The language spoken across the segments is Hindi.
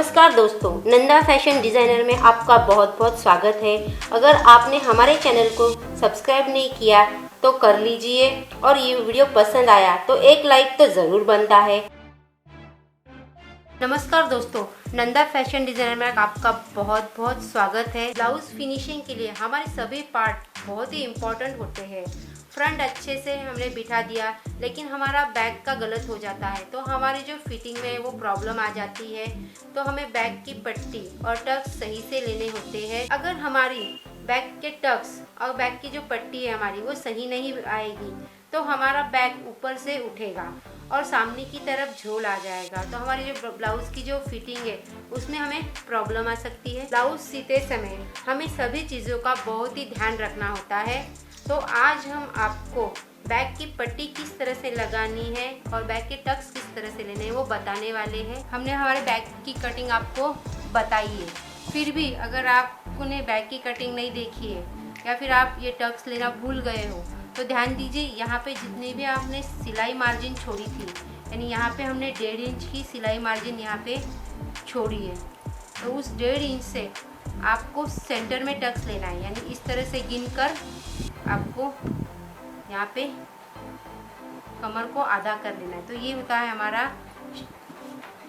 नमस्कार दोस्तों, नंदा फैशन डिज़ाइनर में आपका बहुत बहुत स्वागत है। अगर आपने हमारे चैनल को सब्सक्राइब नहीं किया तो कर लीजिए और ये वीडियो पसंद आया तो एक लाइक तो ज़रूर बनता है। नमस्कार दोस्तों, नंदा फैशन डिज़ाइनर में आपका बहुत बहुत स्वागत है। ब्लाउज फिनिशिंग के लिए हमारे सभी पार्ट बहुत ही इम्पोर्टेंट होते हैं। फ्रंट अच्छे से हमने बिठा दिया लेकिन हमारा बैक का गलत हो जाता है तो हमारी जो फिटिंग में वो प्रॉब्लम आ जाती है। तो हमें बैक की पट्टी और टक्स सही से लेने होते हैं। अगर हमारी बैक के टक्स और बैक की जो पट्टी है हमारी वो सही नहीं आएगी तो हमारा बैक ऊपर से उठेगा और सामने की तरफ झोल आ जाएगा। तो हमारी जो ब्लाउज की जो फिटिंग है उसमें हमें प्रॉब्लम आ सकती है। ब्लाउज सीते समय हमें सभी चीज़ों का बहुत ही ध्यान रखना होता है। तो आज हम आपको बैक की पट्टी किस तरह से लगानी है और बैक के टक्स किस तरह से लेने हैं वो बताने वाले हैं। हमने हमारे बैक की कटिंग आपको बताई है, फिर भी अगर आपने बैक की कटिंग नहीं देखी है या फिर आप ये टक्स लेना भूल गए हो तो ध्यान दीजिए। यहाँ पे जितने भी आपने सिलाई मार्जिन छोड़ी थी, यानी यहाँ पे हमने 1.5 इंच की सिलाई मार्जिन यहाँ पे छोड़ी है, तो उस 1.5 इंच से आपको सेंटर में टक्स लेना है। यानी इस तरह से गिनकर आपको यहाँ पे कमर को आधा कर लेना है। तो ये होता है हमारा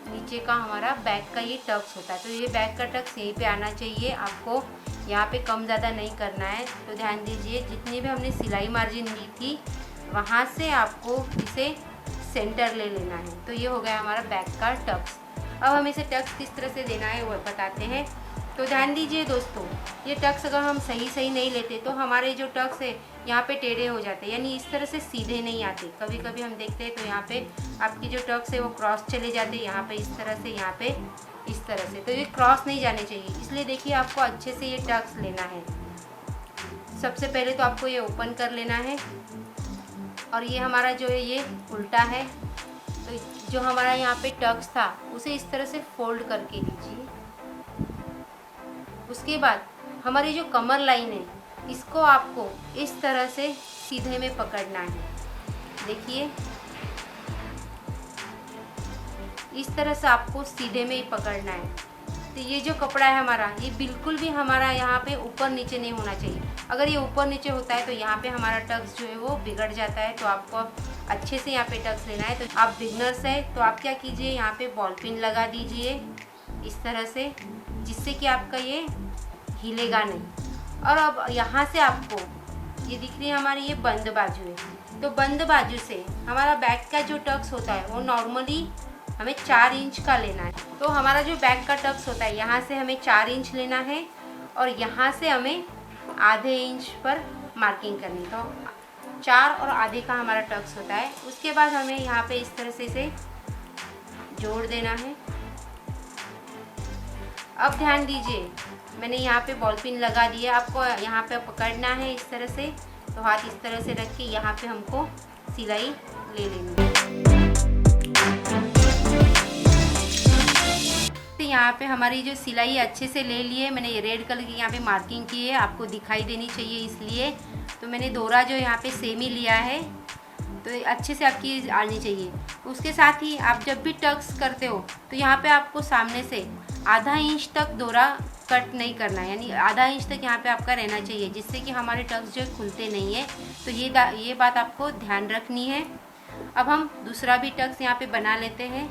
नीचे का हमारा बैक का ये टक्स होता है। तो ये बैक का टक्स यहीं पे आना चाहिए, आपको यहाँ पे कम ज़्यादा नहीं करना है। तो ध्यान दीजिए, जितनी भी हमने सिलाई मार्जिन ली थी वहाँ से आपको इसे सेंटर ले लेना है। तो ये हो गया हमारा बैक का टक्स। अब हम इसे टक्स किस तरह से देना है वो बताते हैं। तो ध्यान दीजिए दोस्तों, ये टक्स अगर हम सही नहीं लेते तो हमारे जो टक्स है यहाँ पे टेढ़े हो जाते हैं, यानी इस तरह से सीधे नहीं आते। कभी कभी हम देखते हैं तो यहाँ पे आपकी जो टक्स है वो क्रॉस चले जाते हैं, यहाँ पे इस तरह से, यहाँ पे इस तरह से। तो ये क्रॉस नहीं जाने चाहिए, इसलिए देखिए आपको अच्छे से ये टक्स लेना है। सबसे पहले तो आपको ये ओपन कर लेना है और ये हमारा जो है ये उल्टा है। तो जो हमारा यहाँ पे टक्स था उसे इस तरह से फोल्ड करके लीजिए। उसके बाद हमारी जो कमर लाइन है इसको आपको इस तरह से सीधे में पकड़ना है। देखिए इस तरह से आपको सीधे में ही पकड़ना है। तो ये जो कपड़ा है हमारा ये बिल्कुल भी हमारा यहाँ पे ऊपर नीचे नहीं होना चाहिए। अगर ये ऊपर नीचे होता है तो यहाँ पे हमारा टक्स जो है वो बिगड़ जाता है। तो आपको अच्छे से यहाँ पे टक्स लेना है। तो आप बिगनर्स है तो आप क्या कीजिए, यहाँ पे बॉल पिन लगा दीजिए इस तरह से, जिससे कि आपका ये हिलेगा नहीं। और अब यहाँ से आपको ये दिख रही है हमारी ये बंद बाजू है। तो बंद बाजू से हमारा बैक का जो टक्स होता है वो नॉर्मली हमें 4 इंच का लेना है। तो हमारा जो बैक का टक्स होता है यहाँ से हमें 4 इंच लेना है और यहाँ से हमें आधे इंच पर मार्किंग करनी। तो 4 और आधे का हमारा टक्स होता है। उसके बाद हमें यहाँ पे इस तरह से इसे जोड़ देना है। अब ध्यान दीजिए, मैंने यहाँ पे बॉल पिन लगा दिया, आपको यहाँ पे पकड़ना है इस तरह से। तो हाथ इस तरह से रख के यहाँ पे हमको सिलाई ले लेनी है। तो यहाँ पे हमारी जो सिलाई अच्छे से ले ली है, मैंने ये रेड कलर की यहाँ पे मार्किंग की है, आपको दिखाई देनी चाहिए इसलिए। तो मैंने दोरा जो यहाँ पे सेम ही लिया है, तो अच्छे से आपकी आनी चाहिए। उसके साथ ही आप जब भी टक्स करते हो तो यहाँ पे आपको सामने से आधा इंच तक दोरा कट नहीं करना है, यानी आधा इंच तक यहाँ पे आपका रहना चाहिए, जिससे कि हमारे टक्स जो खुलते नहीं है। तो ये बात आपको ध्यान रखनी है। अब हम दूसरा भी टक्स यहाँ पे बना लेते हैं।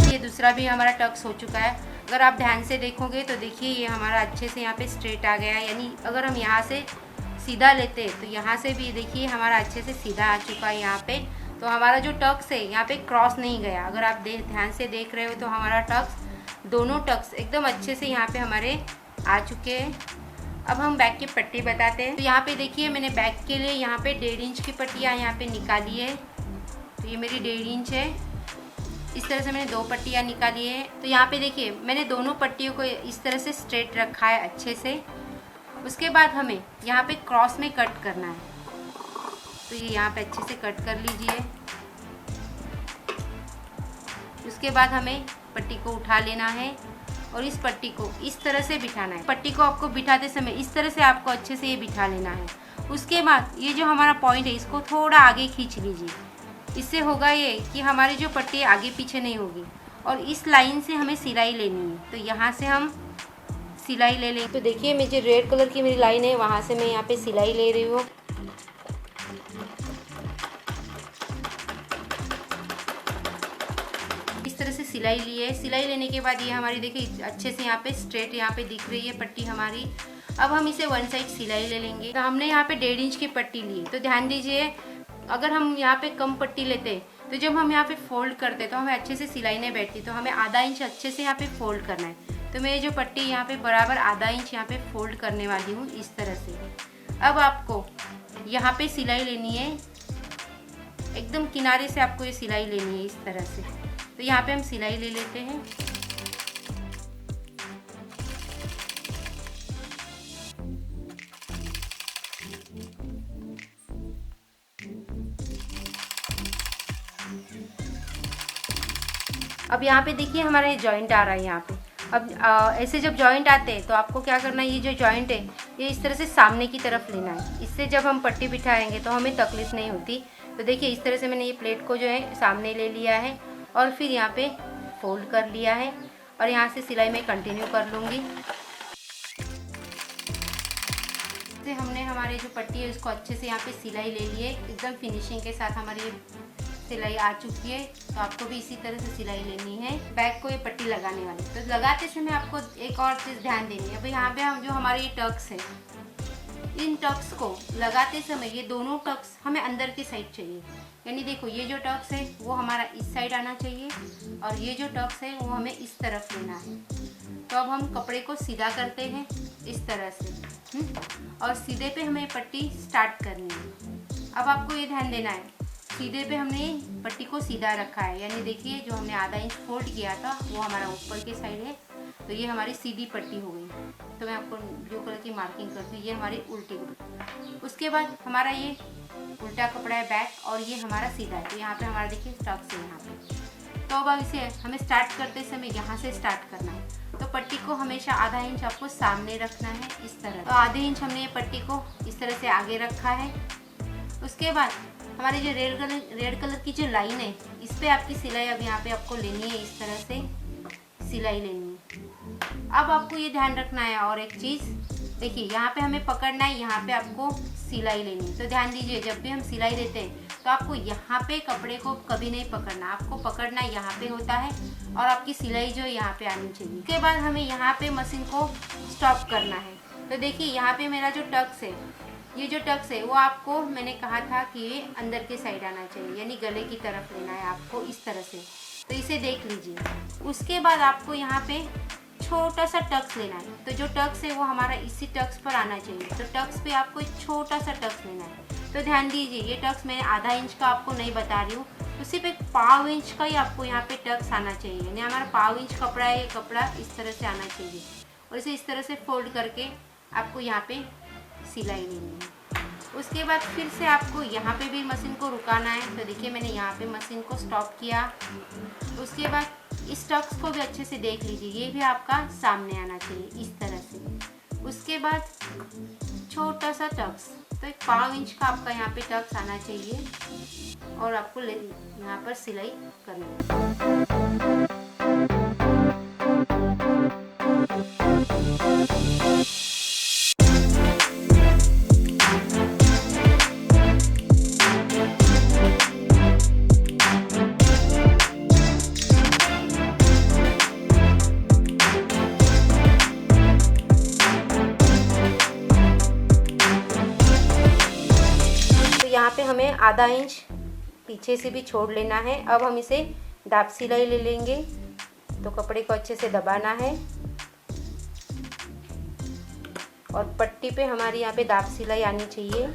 ये दूसरा भी हमारा टक्स हो चुका है। अगर आप ध्यान से देखोगे तो देखिए ये हमारा अच्छे से यहाँ पे स्ट्रेट आ गया है। यानी अगर हम यहाँ से सीधा लेते तो यहाँ से भी देखिए हमारा अच्छे से सीधा आ चुका है यहाँ पे। तो हमारा जो टक्स है यहाँ पे क्रॉस नहीं गया। अगर आप ध्यान से देख रहे हो तो हमारा टक्स, दोनों टक्स एकदम अच्छे से यहाँ पे हमारे आ चुके हैं। अब हम बैक की पट्टी बताते हैं। तो यहाँ पे देखिए मैंने बैक के लिए यहाँ पे 1.5 इंच की पट्टियाँ यहाँ पे निकाली है। तो ये मेरी 1.5 इंच है। इस तरह से मैंने 2 पट्टियाँ निकाली है। तो यहाँ पे देखिए मैंने दोनों पट्टियों को इस तरह से स्ट्रेट रखा है अच्छे से। उसके बाद हमें यहाँ पे क्रॉस में कट करना है। तो ये यहाँ पे अच्छे से कट कर लीजिए। उसके बाद हमें पट्टी को उठा लेना है और इस पट्टी को इस तरह से बिठाना है। पट्टी को आपको बिठाते समय इस तरह से आपको अच्छे से ये बिठा लेना है। उसके बाद ये जो हमारा पॉइंट है इसको थोड़ा आगे खींच लीजिए। इससे होगा ये कि हमारी जो पट्टी है आगे पीछे नहीं होगी। और इस लाइन से हमें सिलाई लेनी है, तो यहाँ से हम सिलाई ले लेंगे। तो देखिए मैं जो रेड कलर की मेरी लाइन है वहाँ से मैं यहाँ पे सिलाई ले रही हूँ। इस तरह से सिलाई ली है। सिलाई लेने के बाद ये हमारी देखिए अच्छे से यहाँ पे स्ट्रेट यहाँ पे दिख रही है पट्टी हमारी। अब हम इसे वन साइड सिलाई ले लेंगे। तो हमने यहाँ पे 1.5 इंच की पट्टी ली, तो ध्यान दीजिए अगर हम यहाँ पे कम पट्टी लेते तो जब हम यहाँ पे फोल्ड करते तो हमें अच्छे से सिलाई नहीं बैठती, तो हमें आधा इंच अच्छे से यहाँ पे फोल्ड करना है। तो मैं जो पट्टी यहाँ पे बराबर आधा इंच यहाँ पे फोल्ड करने वाली हूँ इस तरह से। अब आपको यहाँ पे सिलाई लेनी है, एकदम किनारे से आपको ये सिलाई लेनी है इस तरह से। तो यहाँ पे हम सिलाई ले लेते हैं। अब यहाँ पे देखिए हमारा ये जॉइंट आ रहा है यहाँ पे। अब ऐसे जब जॉइंट आते हैं तो आपको क्या करना है, ये जो जॉइंट है ये इस तरह से सामने की तरफ लेना है। इससे जब हम पट्टी बिठाएंगे तो हमें तकलीफ नहीं होती। तो देखिए इस तरह से मैंने ये प्लेट को जो है सामने ले लिया है और फिर यहाँ पे फोल्ड कर लिया है और यहाँ से सिलाई मैं कंटिन्यू कर लूँगी। हमने हमारे जो पट्टी है उसको अच्छे से यहाँ पे सिलाई ले ली है, एकदम फिनिशिंग के साथ हमारी सिलाई आ चुकी है। तो आपको भी इसी तरह से सिलाई लेनी है बैक को ये पट्टी लगाने वाली। तो लगाते समय आपको एक और चीज़ ध्यान देनी है। अब यहाँ पे हम जो हमारे ये टक्स है, इन टक्स को लगाते समय ये दोनों टक्स हमें अंदर की साइड चाहिए। यानी देखो ये जो टक्स है वो हमारा इस साइड आना चाहिए और ये जो टक्स है वो हमें इस तरफ लेना है। तो अब हम कपड़े को सीधा करते हैं इस तरह से और सीधे पे हमें पट्टी स्टार्ट करनी है। अब आपको ये ध्यान देना है सीधे पे हमने पट्टी को सीधा रखा है, यानी देखिए जो हमने आधा इंच फोल्ड किया था वो हमारा ऊपर की साइड है। तो ये हमारी सीधी पट्टी हो गई। तो मैं आपको ब्लू कलर की मार्किंग करती हूँ, ये हमारी उल्टी। उसके बाद हमारा ये उल्टा कपड़ा है बैक और ये हमारा सीधा है। तो यहाँ पे हमारा देखिए टक्स है यहाँ पे। तो अब इसे हमें स्टार्ट करते समय यहाँ से स्टार्ट करना है। तो पट्टी को हमेशा आधा इंच आपको सामने रखना है इस तरह। तो आधे इंच हमने ये पट्टी को इस तरह से आगे रखा है। उसके बाद हमारी जो रेड कलर की जो लाइन है इस पे आपकी सिलाई अब यहाँ पे आपको लेनी है, इस तरह से सिलाई लेनी है। अब आपको ये ध्यान रखना है और एक चीज़ देखिए यहाँ पे हमें पकड़ना है, यहाँ पे आपको सिलाई लेनी है। तो ध्यान दीजिए जब भी हम सिलाई देते हैं तो आपको यहाँ पे कपड़े को कभी नहीं पकड़ना, आपको पकड़ना यहाँ पे होता है और आपकी सिलाई जो है यहाँ पे आनी चाहिए। उसके बाद हमें यहाँ पे मशीन को स्टॉप करना है। तो देखिए यहाँ पे मेरा जो टक्स है, ये जो टक्स है वो आपको मैंने कहा था कि ये अंदर के साइड आना चाहिए, यानी गले की तरफ लेना है आपको इस तरह से। तो इसे देख लीजिए। उसके बाद आपको यहाँ पे छोटा सा टक्स लेना है। तो जो टक्स है वो हमारा इसी टक्स पर आना चाहिए। तो टक्स पे आपको एक छोटा सा टक्स लेना है। तो ध्यान दीजिए ये टक्स मैंने आधा इंच का आपको नहीं बता रही हूँ, तो सिर्फ एक पाव इंच का ही आपको यहाँ पे टक्स आना चाहिए। यानी हमारा पाव इंच कपड़ा है, ये कपड़ा इस तरह से आना चाहिए और इसे इस तरह से फोल्ड करके आपको यहाँ पे सिलाई लेनी है। उसके बाद फिर से आपको यहाँ पे भी मशीन को रुकाना है। तो देखिए मैंने यहाँ पे मशीन को स्टॉप किया। उसके बाद इस टक्स को भी अच्छे से देख लीजिए, ये भी आपका सामने आना चाहिए इस तरह से। उसके बाद छोटा सा टक्स, तो एक पाव इंच का आपका यहाँ पे टक्स आना चाहिए और आपको यहाँ पर सिलाई करनी है। यहाँ पे हमें आधा इंच पीछे से भी छोड़ लेना है। अब हम इसे दाब सिलाई ले लेंगे। तो कपड़े को अच्छे से दबाना है और पट्टी पे हमारी यहाँ पे दाब सिलाई आनी चाहिए।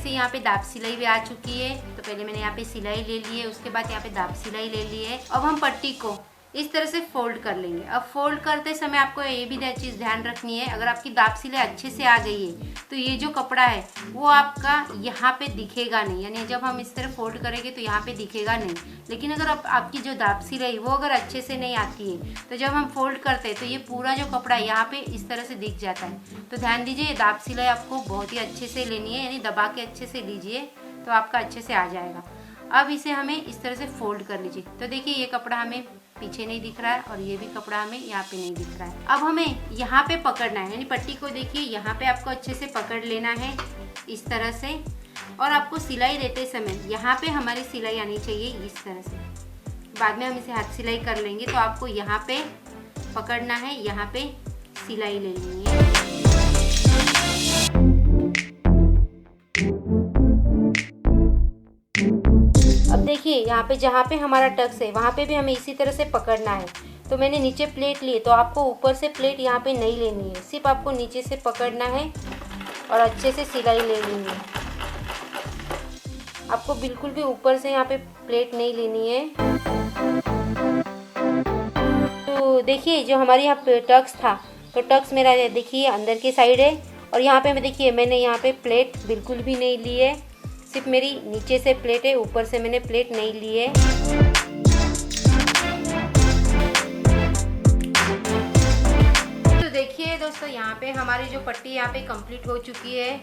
से यहाँ पे दाब सिलाई भी आ चुकी है। तो पहले मैंने यहाँ पे सिलाई ले ली है, उसके बाद यहाँ पे दाब सिलाई ले ली है। अब हम पट्टी को इस तरह से फोल्ड कर लेंगे। अब फोल्ड करते समय आपको ये भी चीज़ ध्यान रखनी है, अगर आपकी दाब सिलाई अच्छे से आ गई है तो ये जो कपड़ा है वो आपका यहाँ पे दिखेगा नहीं, यानी जब हम इस तरह फोल्ड करेंगे तो यहाँ पे दिखेगा नहीं। लेकिन अगर आपकी जो दाब सिलाई वो अगर अच्छे से नहीं आती है तो जब हम फोल्ड करते हैं तो ये पूरा जो कपड़ा है यहाँ पे इस तरह से दिख जाता है। तो ध्यान दीजिए, ये दाब सिलाई आपको बहुत ही अच्छे से लेनी है, यानी दबा के अच्छे से लीजिए तो आपका अच्छे से आ जाएगा। अब इसे हमें इस तरह से फोल्ड कर लीजिए। तो देखिए ये कपड़ा हमें पीछे नहीं दिख रहा है और ये भी कपड़ा हमें यहाँ पे नहीं दिख रहा है। अब हमें यहाँ पे पकड़ना है, यानी पट्टी को देखिए यहाँ पे आपको अच्छे से पकड़ लेना है इस तरह से। और आपको सिलाई देते समय यहाँ पे हमारी सिलाई आनी चाहिए इस तरह से। बाद में हम इसे हाथ सिलाई कर लेंगे। तो आपको यहाँ पे पकड़ना है, यहाँ पे सिलाई ले लेनी है। अब देखिए यहाँ पे जहाँ पे हमारा टक्स है वहाँ पे भी हमें इसी तरह से पकड़ना है। तो मैंने नीचे प्लेट ली, तो आपको ऊपर से प्लेट यहाँ पे नहीं लेनी है, सिर्फ आपको नीचे से पकड़ना है और अच्छे से सिलाई ले लेनी है। आपको बिल्कुल भी ऊपर से यहाँ पे प्लेट नहीं लेनी है। तो देखिए जो हमारे यहाँ पे टक्स था, तो टक्स मेरा देखिए अंदर की साइड है और यहाँ पे मैं देखिए मैंने यहाँ पे प्लेट बिल्कुल भी नहीं ली है, सिर्फ मेरी नीचे से प्लेट है, ऊपर से मैंने प्लेट नहीं ली है। तो देखिए दोस्तों यहाँ पे हमारी जो पट्टी यहाँ पे कंप्लीट हो चुकी है।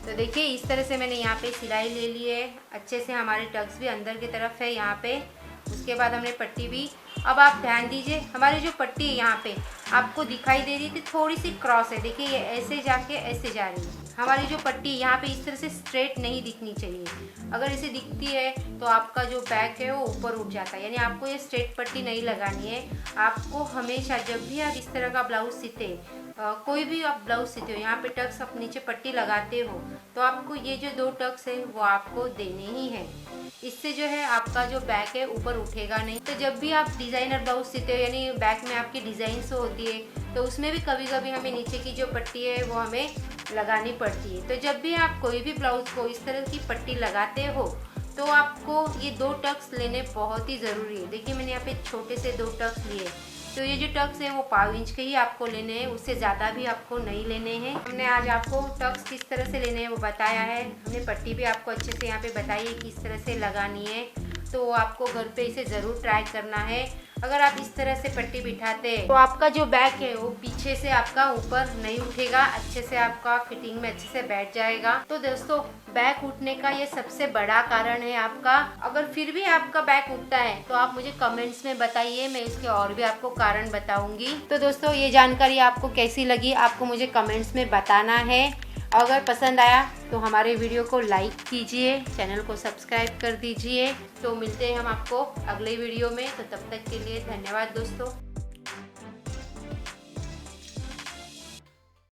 तो देखिए इस तरह से मैंने यहाँ पे सिलाई ले ली है, अच्छे से हमारे टक्स भी अंदर की तरफ है यहाँ पे। उसके बाद हमने पट्टी भी, अब आप ध्यान दीजिए हमारी जो पट्टी है यहाँ पे आपको दिखाई दे रही थी थोड़ी सी क्रॉस है, देखिए ये ऐसे जाके ऐसे जा रही है। हमारी जो पट्टी यहाँ पे इस तरह से स्ट्रेट नहीं दिखनी चाहिए, अगर इसे दिखती है तो आपका जो बैक है वो ऊपर उठ जाता है, यानी आपको ये स्ट्रेट पट्टी नहीं लगानी है। आपको हमेशा जब भी आप इस तरह का ब्लाउज सीते, कोई भी आप ब्लाउज सीते हो, यहाँ पे टक्स आप नीचे पट्टी लगाते हो तो आपको ये जो 2 टक्स है वो आपको देने ही है। इससे जो है आपका जो बैक है ऊपर उठेगा नहीं। तो जब भी आप डिज़ाइनर ब्लाउज सीते हो, यानी बैक में आपकी डिज़ाइन से होती है, तो उसमें भी कभी कभी हमें नीचे की जो पट्टी है वो हमें लगानी पड़ती है। तो जब भी आप कोई भी ब्लाउज को इस तरह की पट्टी लगाते हो तो आपको ये 2 टक्स लेने बहुत ही ज़रूरी है। देखिए मैंने यहाँ पे छोटे से 2 टक्स लिए, तो ये जो टक्स है वो 5 इंच के ही आपको लेने हैं, उससे ज़्यादा भी आपको नहीं लेने हैं। हमने आज आपको टक्स किस तरह से लेने हैं वो बताया है, हमने पट्टी भी आपको अच्छे से यहाँ पे बताई है किस तरह से लगानी है। तो आपको घर पे इसे ज़रूर ट्राई करना है। अगर आप इस तरह से पट्टी बिठाते हैं तो आपका जो बैक है वो पीछे से आपका ऊपर नहीं उठेगा, अच्छे से आपका फिटिंग में अच्छे से बैठ जाएगा। तो दोस्तों बैक उठने का ये सबसे बड़ा कारण है आपका। अगर फिर भी आपका बैक उठता है तो आप मुझे कमेंट्स में बताइए, मैं इसके और भी आपको कारण बताऊंगी। तो दोस्तों ये जानकारी आपको कैसी लगी आपको मुझे कमेंट्स में बताना है। अगर पसंद आया तो हमारे वीडियो को लाइक कीजिए, चैनल को सब्सक्राइब कर दीजिए। तो मिलते हैं हम आपको अगले वीडियो में, तो तब तक के लिए धन्यवाद दोस्तों।